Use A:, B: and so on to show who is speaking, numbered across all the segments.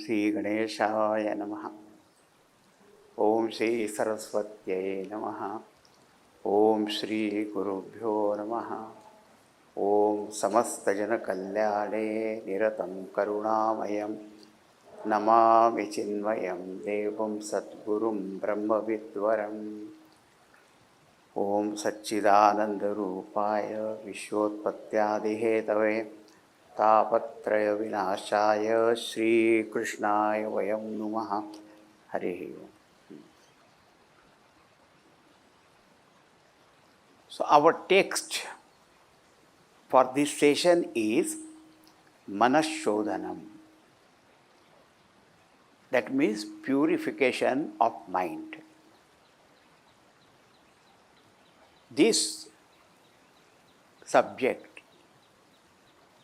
A: Sri Ganeshaya Namaha. Om Sri Saraswatyai Namaha. Om Shri Gurubhyo Namaha. Om Samastajana Kalyane Niratam Karunamayam Namami Chinmayam Devam Satgurum Brahma Vidvaram. Om Satchidananda Rupaya Vishwotpattyadihetave Tapatraya Vinashaya Shri Krishnaya Vayam Namaha. Hare Om. So our text for this session is Manah Shodhanam. That means purification of mind. This subject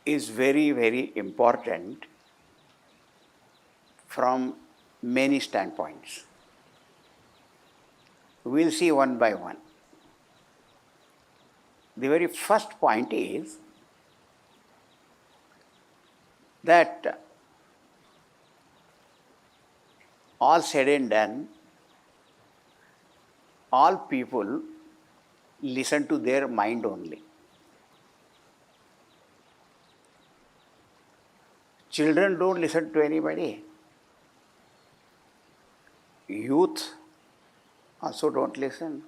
A: is very, very important from many standpoints. We will see one by one. The very first point is that all said and done, all people listen to their mind only. Children don't listen to anybody. Youth also don't listen.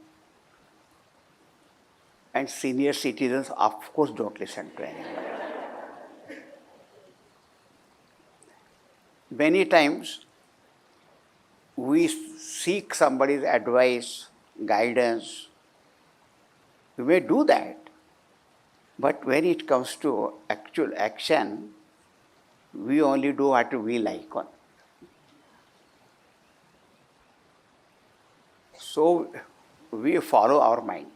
A: And senior citizens, of course, don't listen to anybody. Many times, we seek somebody's advice, guidance. We may do that, but when it comes to actual action, we only do what we like on. So we follow our mind.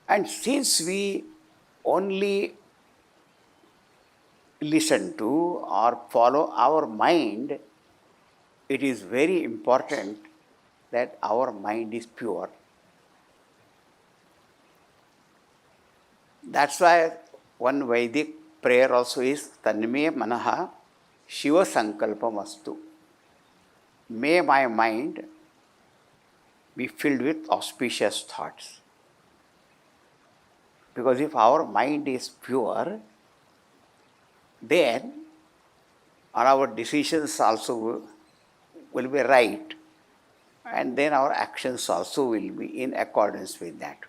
A: And since we only listen to or follow our mind, it is very important that our mind is pure. That's why one Vedic prayer also is Tanme Manah Shiva Sankalpamastu. May my mind be filled with auspicious thoughts. Because if our mind is pure, then our decisions also will be right, and then our actions also will be in accordance with that.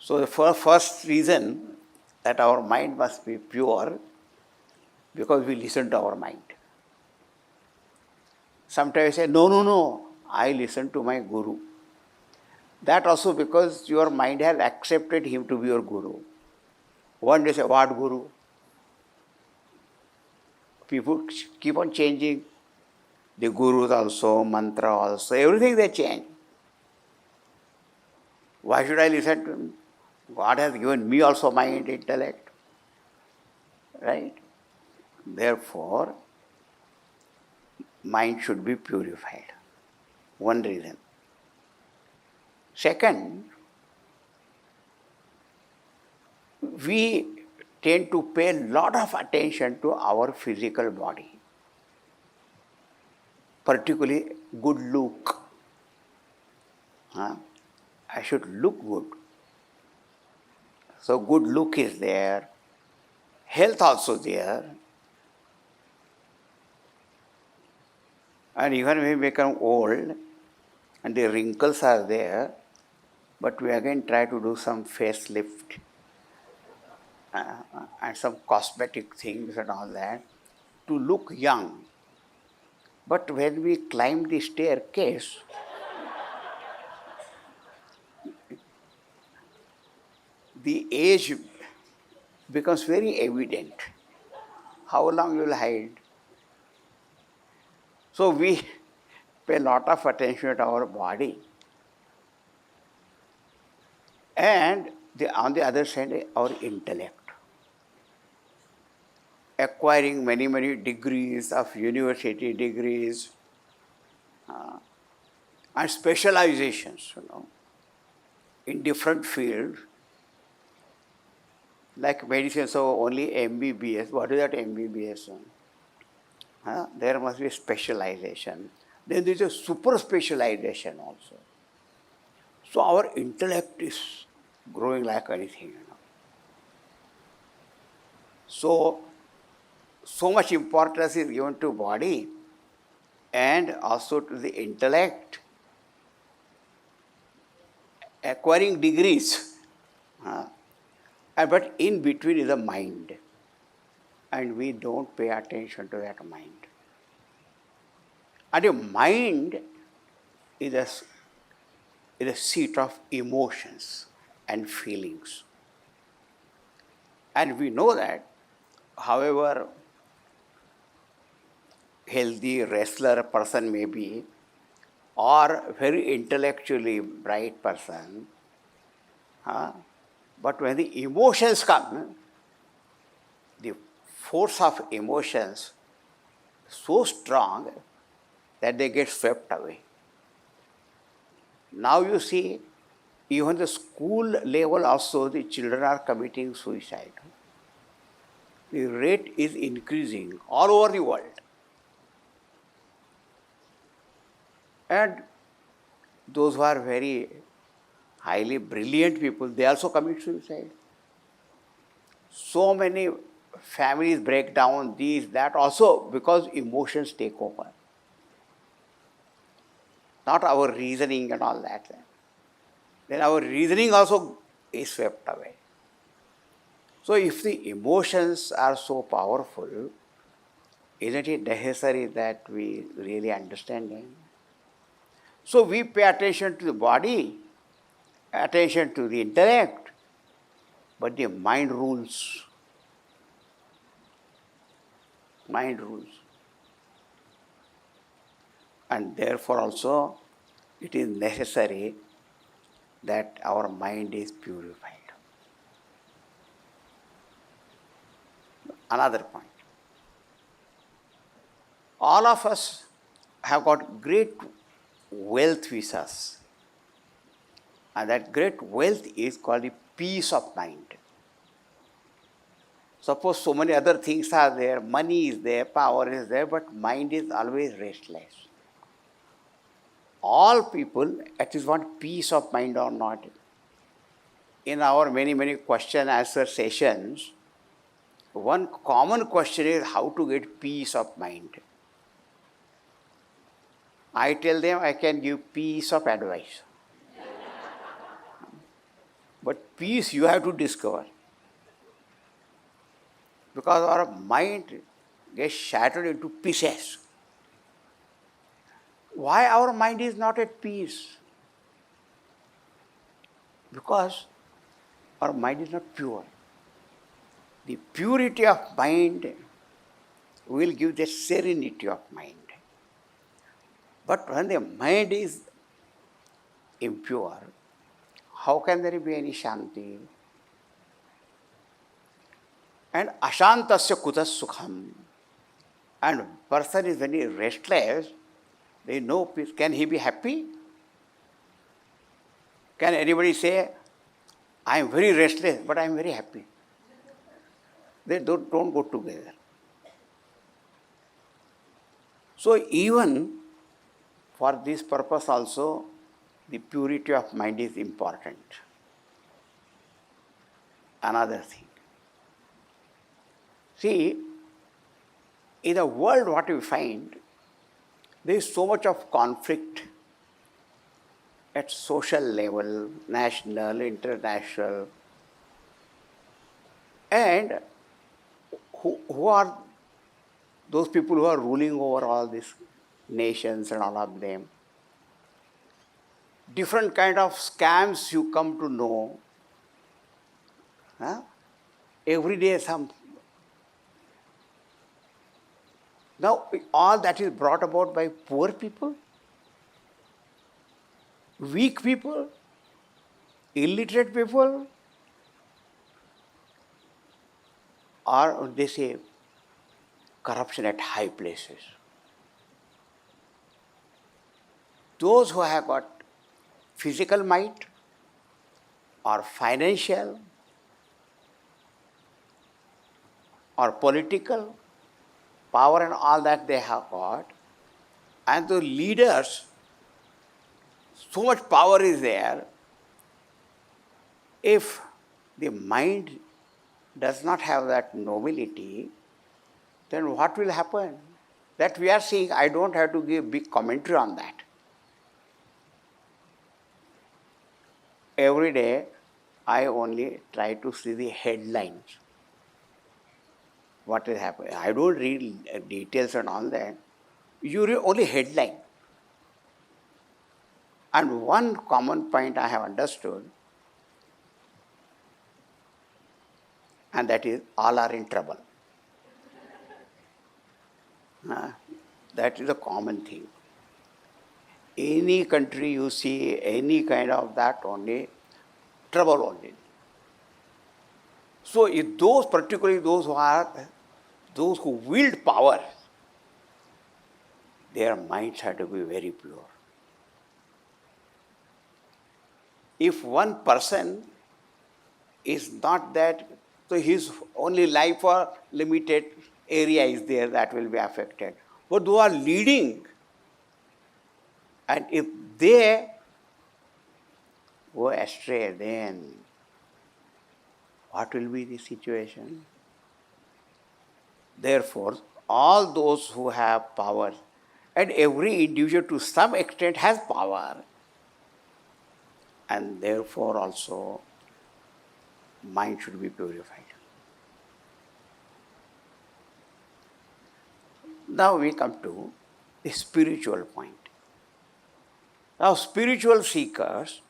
A: So the first reason that our mind must be pure, because we listen to our mind. Sometimes I say, no, I listen to my guru. That also because your mind has accepted him to be your guru. One day say, what guru? People keep on changing. The gurus also, mantra also, everything they change. Why should I listen to him? God has given me also mind, intellect. Right? Therefore, mind should be purified. One reason. Second, we tend to pay a lot of attention to our physical body, particularly good look. I should look good. So good look is there, health also there. And even when we become old and the wrinkles are there, but we again try to do some facelift and some cosmetic things and all that to look young. But when we climb the staircase, the age becomes very evident. How long you will hide? So we pay a lot of attention to our body. And on the other side, our intellect. Acquiring many degrees of university degrees and specializations, in different fields. Like medicine, so only MBBS. What is that MBBS? Huh? There must be specialization. Then there is a super specialization also. So our intellect is growing like anything. So, so much importance is given to body and also to the intellect, acquiring degrees. Huh? But in between is the mind. And we don't pay attention to that mind. And the mind is a seat of emotions and feelings. And we know that, however healthy, wrestler person may be, or very intellectually bright person, but when the emotions come, the force of emotions so strong that they get swept away. Now you see, even the school level also, the children are committing suicide. The rate is increasing all over the world. And those who are very highly brilliant people, they also commit suicide. So many families break down, these, that, also because emotions take over. Not our reasoning and all that. Then our reasoning also is swept away. So if the emotions are so powerful, isn't it necessary that we really understand them? So we pay attention to the body, attention to the intellect, but the mind rules. Mind rules. And therefore also it is necessary that our mind is purified. Another point. All of us have got great wealth with us. And that great wealth is called the peace of mind. Suppose so many other things are there, money is there, power is there, but mind is always restless. All people at least want peace of mind or not. In our many question answer sessions, one common question is how to get peace of mind. I tell them I can give piece of advice. But peace you have to discover. Because our mind gets shattered into pieces. Why our mind is not at peace? Because our mind is not pure. The purity of mind will give the serenity of mind. But when the mind is impure, how can there be any shanti? And ashantasya kutas sukham. And person is very restless, there is no peace. Can he be happy? Can anybody say, I am very restless, but I am very happy? They don't go together. So even for this purpose also, the purity of mind is important. Another thing. See, in the world what we find, there is so much of conflict at social level, national, international. And who are those people who are ruling over all these nations and all of them? Different kind of scams you come to know. Every day some. Now, all that is brought about by poor people, weak people, illiterate people, or they say corruption at high places. Those who have got physical might or financial or political power and all that they have got, and the leaders, so much power is there, if the mind does not have that nobility, then what will happen? That we are seeing, I don't have to give big commentary on that. Every day, I only try to see the headlines. What is happening? I don't read details and all that. You read only headline. And one common point I have understood, and that is all are in trouble. That is a common thing. Any country you see, any kind of that only, trouble only. So if those, particularly those who wield power, their minds have to be very pure. If one person is not that, so his only life or limited area is there that will be affected. But those are leading, and if they go astray, then what will be the situation? Therefore, all those who have power, and every individual to some extent has power, and therefore also mind should be purified. Now we come to the spiritual point. Now spiritual seekers,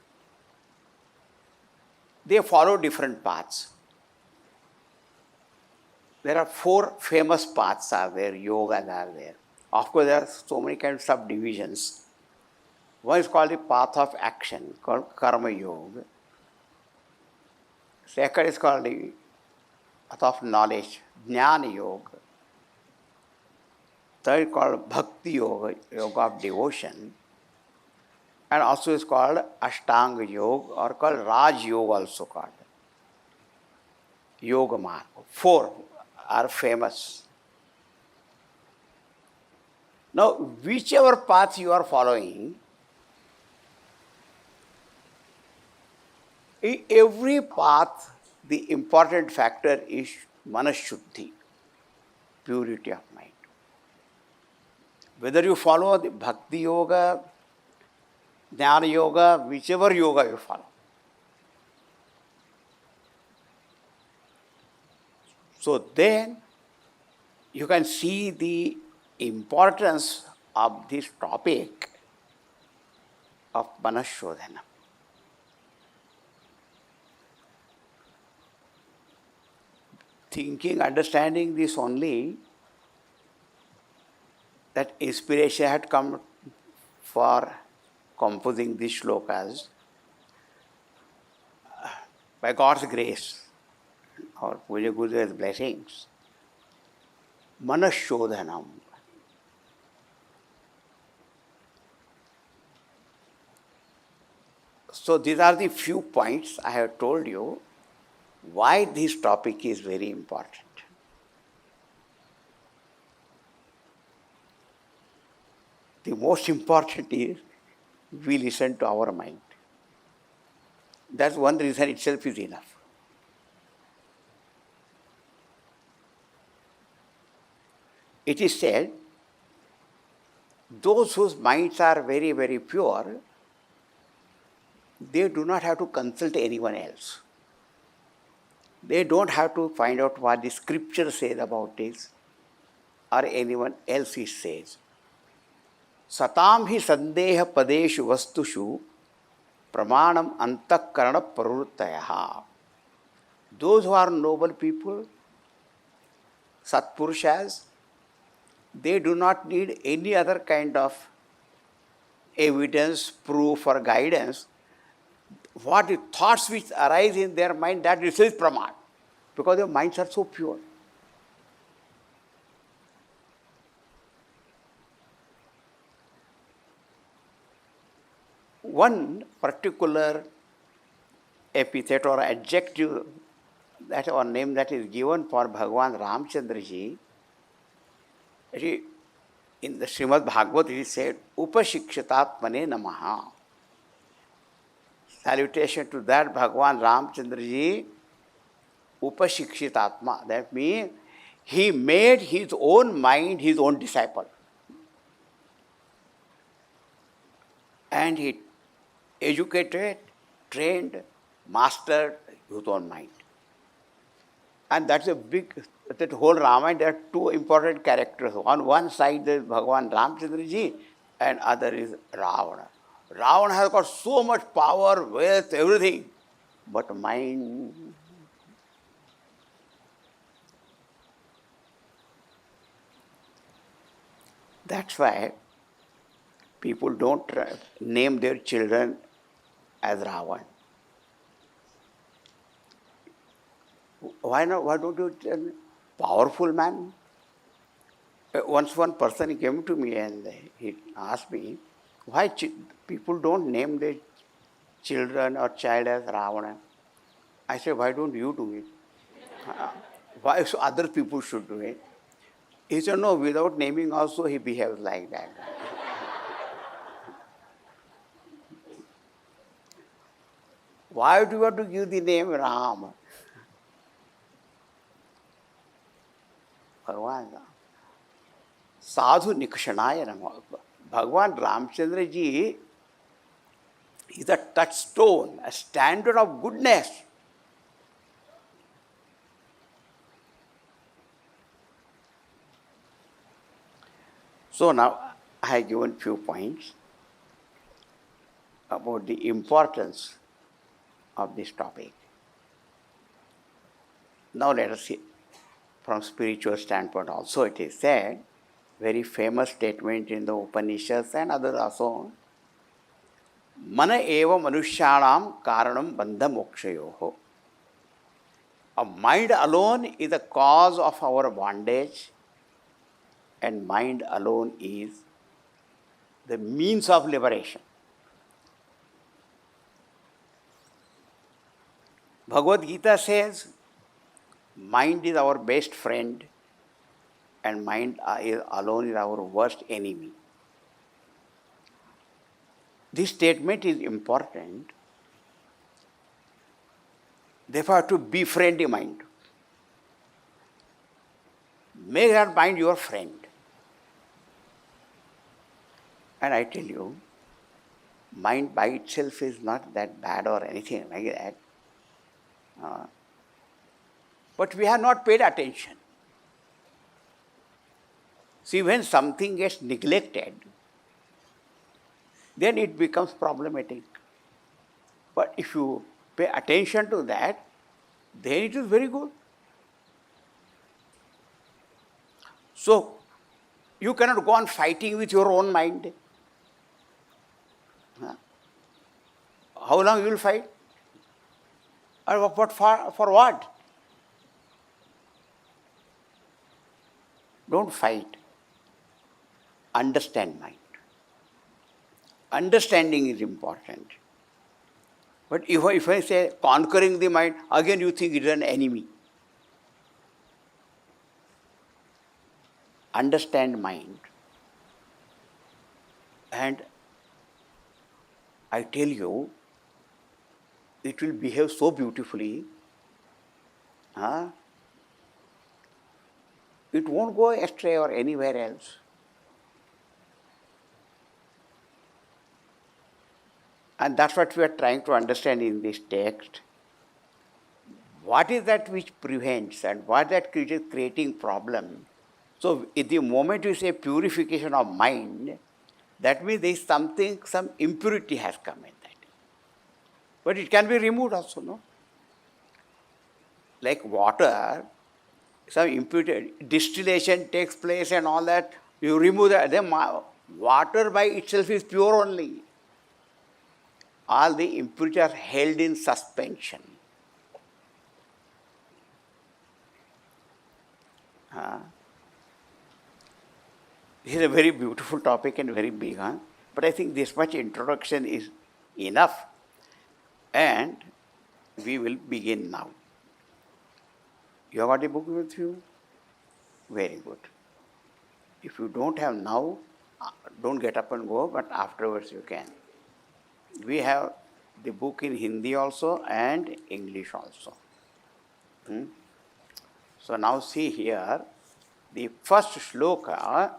A: they follow different paths. There are 4 famous paths are there, yogas are there. Of course, there are so many kinds of subdivisions. One is called the path of action, called karma yoga. Second is called the path of knowledge, jnana yoga. Third is called bhakti yoga, yoga of devotion. And also is called ashtanga yoga, or called raj yoga also called. Yoga marga. 4 are famous. Now, whichever path you are following, in every path, the important factor is manashuddhi, purity of mind. Whether you follow the bhakti yoga, jnana yoga, whichever yoga you follow. So then you can see the importance of this topic of Manah Shodhanam. Thinking, understanding this only, that inspiration had come for composing these shlokas by God's grace or Puja Guru's blessings. Manah Shodhanam. So these are the few points I have told you why this topic is very important. The most important is we listen to our mind. That's one reason itself is enough. It is said, those whose minds are very, very pure, they do not have to consult anyone else. They don't have to find out what the scripture says about this or anyone else says. Satam hi sandeha padeshu vastushu pramanam antakarana pravruttayaha. Those who are noble people, Satpurushas, they do not need any other kind of evidence, proof or guidance. What the thoughts which arise in their mind, that is praman, because their minds are so pure. One particular epithet or adjective that one name that is given for Bhagavan Ramchandra ji, in the Srimad Bhagavad it is said, Upashikshitatmane Namaha. Salutation to that Bhagavan Ramchandra ji, Upashikshitatma. That means he made his own mind his own disciple. And he educated, trained, mastered his own mind. And that's a big, that whole Ramayana, there are two important characters. On one side there is Bhagavan Ramchandra ji, and other is Ravana. Ravana has got so much power, wealth, everything, but mind. That's why people don't name their children as Ravan. Why not? Why don't you tell me? Powerful man? Once one person came to me and he asked me, why people don't name their children or child as Ravana? I said, why don't you do it? Why so other people should do it? He said, no, without naming also he behaves like that. Why do you have to give the name Ram? Bhagavan Sadhu Nikshanaya Nama. Bhagavan Ramchandra ji is a touchstone, a standard of goodness. So now I have given few points about the importance of this topic. Now let us see from spiritual standpoint also it is said, very famous statement in the Upanishads and others also, Mana eva manushyanam karanam bandha mokshayoho. A mind alone is the cause of our bondage, and mind alone is the means of liberation. Bhagavad Gita says, mind is our best friend and mind alone is our worst enemy. This statement is important. Therefore, have to befriend the mind. Make that mind your friend. And I tell you, mind by itself is not that bad or anything like that. But we have not paid attention. See, when something gets neglected, then it becomes problematic. But if you pay attention to that, then it is very good. So, you cannot go on fighting with your own mind. How long you will fight? Or what for what? Don't fight. Understand mind. Understanding is important. But if I say conquering the mind, again you think it is an enemy. Understand mind. And I tell you, it will behave so beautifully. It won't go astray or anywhere else. And that's what we are trying to understand in this text. What is that which prevents and what that is creating problem? So at the moment you say purification of mind, that means there is something, some impurity has come in that. But it can be removed also, no? Like water, some impurity, distillation takes place and all that, you remove that. Then water by itself is pure only. All the impurities are held in suspension. This is a very beautiful topic and very big, but I think this much introduction is enough, and we will begin now. You have got the book with you? Very good. If you don't have now, don't get up and go, but afterwards you can. We have the book in Hindi also and English also. So now see here, the first shloka,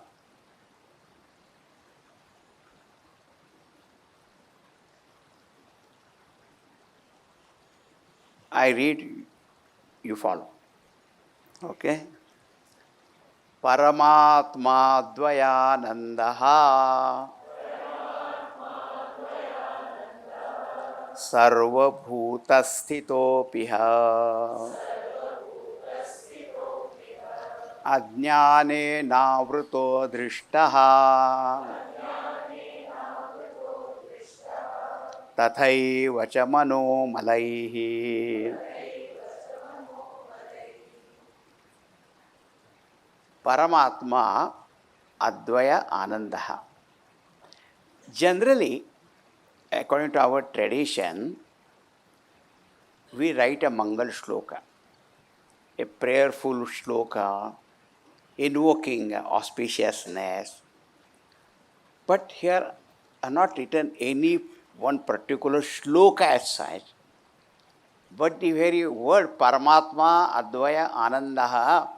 A: I read, you follow. Okay? Paramatma Dvayanandaha Sarvabhutasthitopiha Ajnanenavruto Drishtaha Tathaiva cha manomalaihi. Paramatma Advaya Anandaha. Generally, according to our tradition, we write a Mangal Shloka, a prayerful shloka, invoking auspiciousness. But here I have not written any one particular shloka as such, but the very word Paramatma Advaya Anandaha,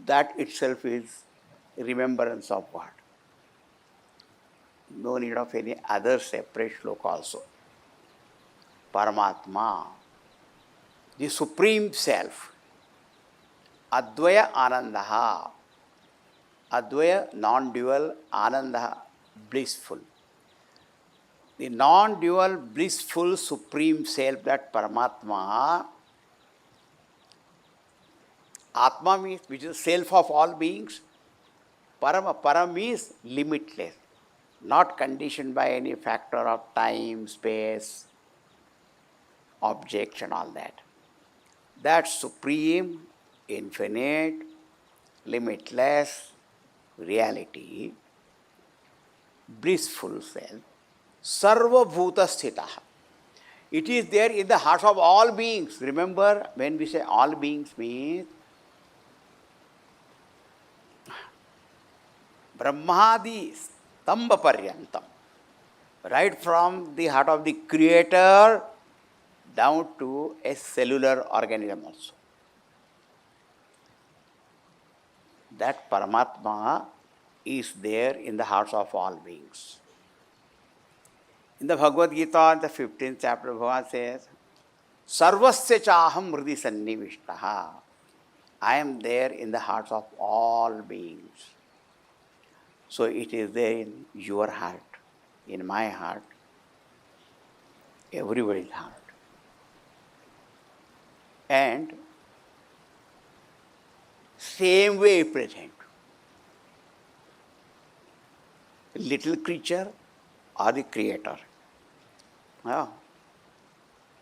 A: that itself is remembrance of what? No need of any other separate shloka also. Paramatma, the Supreme Self, Advaya Anandaha, Advaya non-dual, Anandaha blissful. The non-dual blissful Supreme Self, that Paramatma, Atma means which is self of all beings, Param means limitless, not conditioned by any factor of time, space, objects and all that. That supreme, infinite, limitless reality, blissful self, Sarva Bhuta Sthitaha. It is there in the hearts of all beings. Remember, when we say all beings means Brahmadi Stamba Paryantam, right from the heart of the Creator down to a cellular organism also. That Paramatma is there in the hearts of all beings. In the Bhagavad Gita, in the 15th chapter, Bhagavan says, Sarvasya chaham mridi sannivishtaha. I am there in the hearts of all beings. So it is there in your heart, in my heart, everybody's heart. And same way present. Little creature or the creator. Yeah.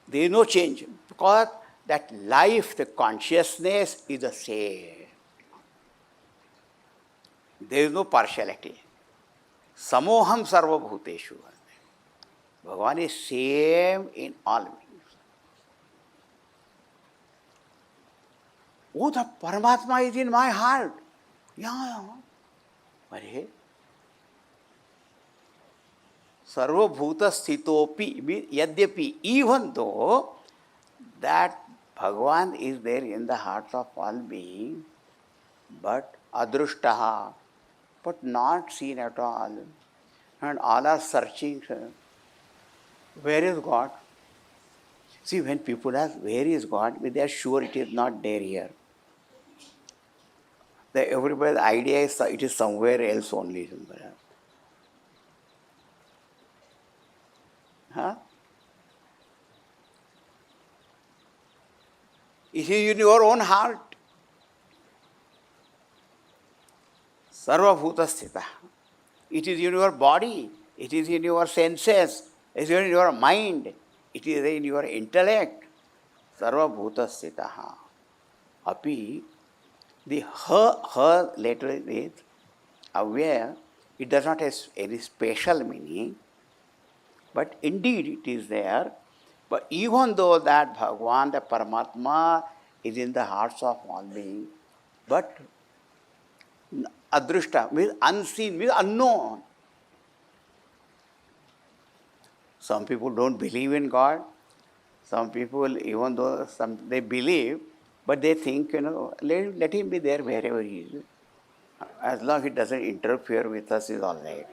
A: There is no change because that life, the consciousness is the same. There is no partiality. Samoham sarva bhuteshu. Bhagavan is same in all beings. Oh, the Paramatma is in my heart. Yeah. But Sarva bhuta sthitopi, yadyapi, even though that Bhagavan is there in the hearts of all beings, but adrushtaha, but not seen at all. And all are searching, where is God? See, when people ask, where is God? They are sure it is not there here. Everybody's idea is it is somewhere else only. Huh? It is in your own heart. Sarva bhuta sthita. It is in your body. It is in your senses. It is in your mind. It is in your intellect. Sarva bhuta sthita. Api, the her letter is aware. It does not have any special meaning, but indeed it is there. But even though that Bhagavan, the Paramatma, is in the hearts of all beings, but adrushta means unseen, means unknown. Some people don't believe in God. Some people, even though they believe, but they think, let him be there wherever he is. As long as it doesn't interfere with us, is all right.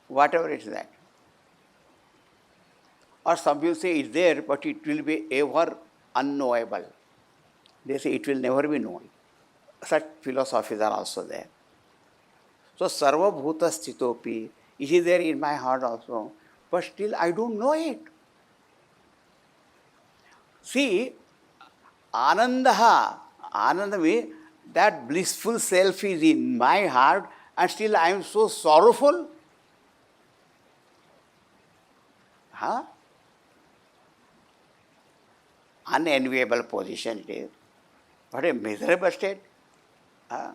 A: Whatever it is that. Or some people say it's there, but it will be ever unknowable. They say it will never be known. Such philosophies are also there. So, sarva bhuta sthitopi, it is there in my heart also, but still I don't know it. See, ananda means that blissful self is in my heart and still I am so sorrowful. Huh? Unenviable position it is. What a miserable state. Huh?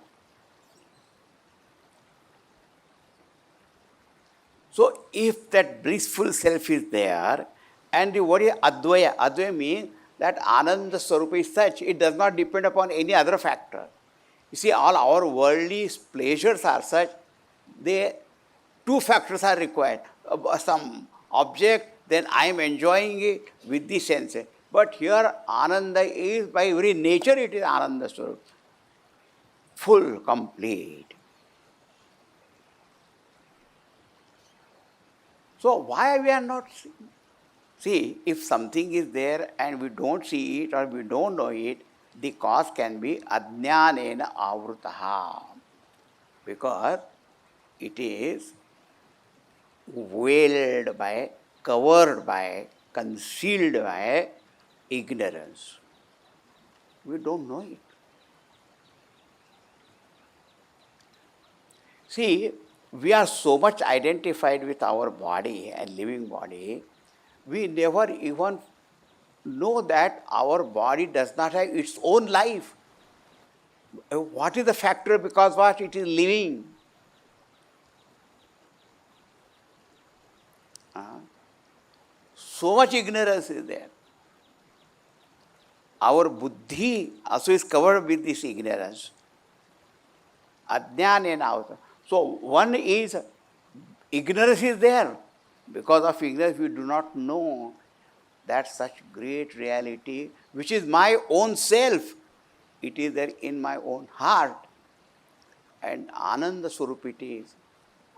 A: So, if that blissful self is there, and what is Advaya? Advaya means that Ananda Swarupa is such, it does not depend upon any other factor. You see, all our worldly pleasures are such, two factors are required. Some object, then I am enjoying it with the senses. But here, Ananda is, by very nature, it is Ananda Swarupa. Full, complete. So, why we are not seeing? See, if something is there and we don't see it or we don't know it, the cause can be ajnanena avrutaha. Because it is veiled by, covered by, concealed by ignorance. We don't know it. See, we are so much identified with our body and living body, we never even know that our body does not have its own life. What is the factor because what it is living? So much ignorance is there. Our buddhi also is covered with this ignorance. Ajnanena avata. So one is ignorance is there. Because of ignorance we do not know that such great reality, which is my own self, it is there in my own heart. And Ananda Swarup it is.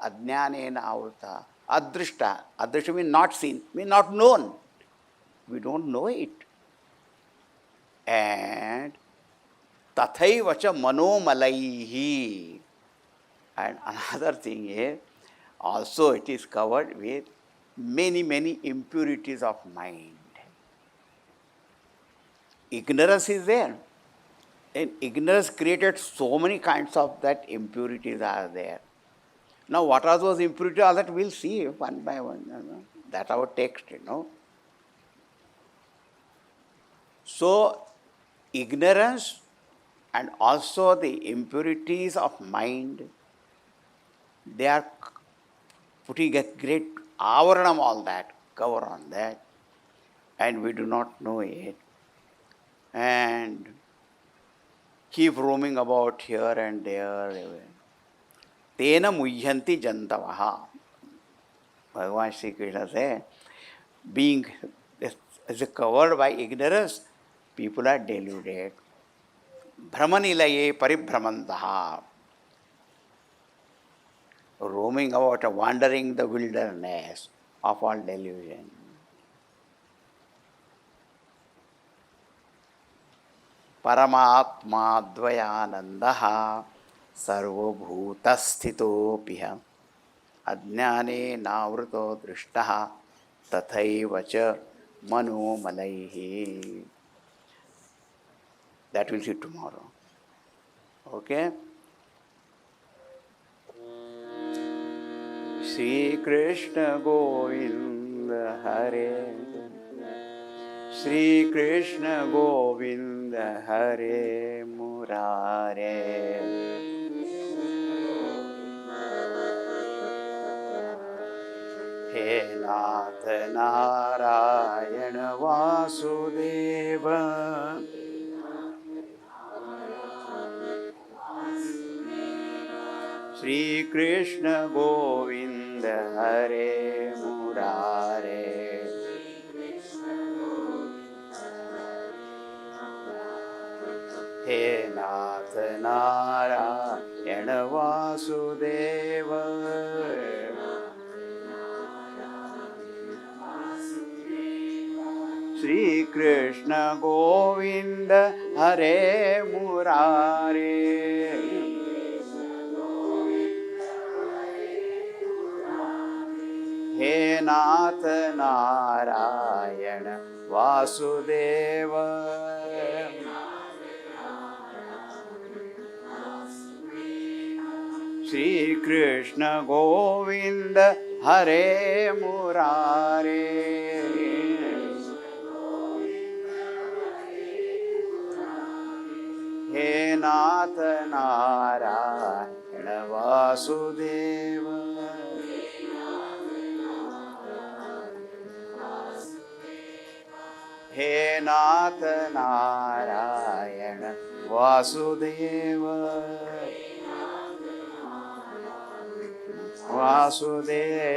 A: Ajnanena avrita. Adrishta. Adrishta means not seen, means not known. We don't know it. And tathaivacha manomalaihi. And another thing is, also it is covered with many, many impurities of mind. Ignorance is there. And ignorance created so many kinds of that impurities are there. Now, what are those impurities? All that we'll see one by one. That's our text, So, ignorance and also the impurities of mind, they are putting a great avaranam on that, cover on that, and we do not know it. And keep roaming about here and there. Tena muyyanti jantavaha. Bhagavan Sri Krishna says, being as covered by ignorance, people are deluded. Brahmanilaye paribhramantaha. Roaming about, wandering the wilderness of all delusion. Paramatma dvayanandaha sarvabhutasthitopiha ajnane navruto drishtaha tathaiva cha manomalaihi. That we'll see tomorrow. Okay? Shri Krishna Govinda Hare Shri Krishna Govinda Hare Murare He नाथ नारायण वासुदेव श्री कृष्ण गोविंद हरे मुरारे हे नाथ नारायण वासुदेव श्री कृष्ण गोविंद हरे मुरारे हे नाथ नारायण वासुदेव श्री कृष्ण गोविंद हरे मुरारे हे नाथ नारायण वासुदेव हे नाथ नारायण वासुदेव वासुदेव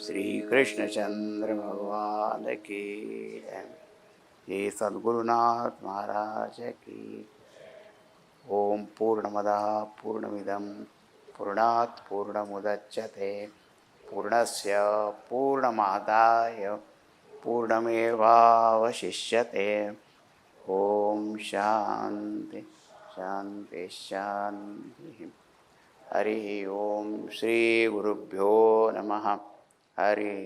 A: श्री कृष्णचंद्र भगवान की जय। हे सद्गुरुनाथ महाराज की। ओम पूर्णमदः पूर्णमिदं पूर्णात् पूर्णमुदच्यते पूर्णस्य पूर्णमादाय पूर्णमेवावशिष्यते। ओम शांति शांति शांति। हरि ओम श्री गुरुभ्यो नमः। हरि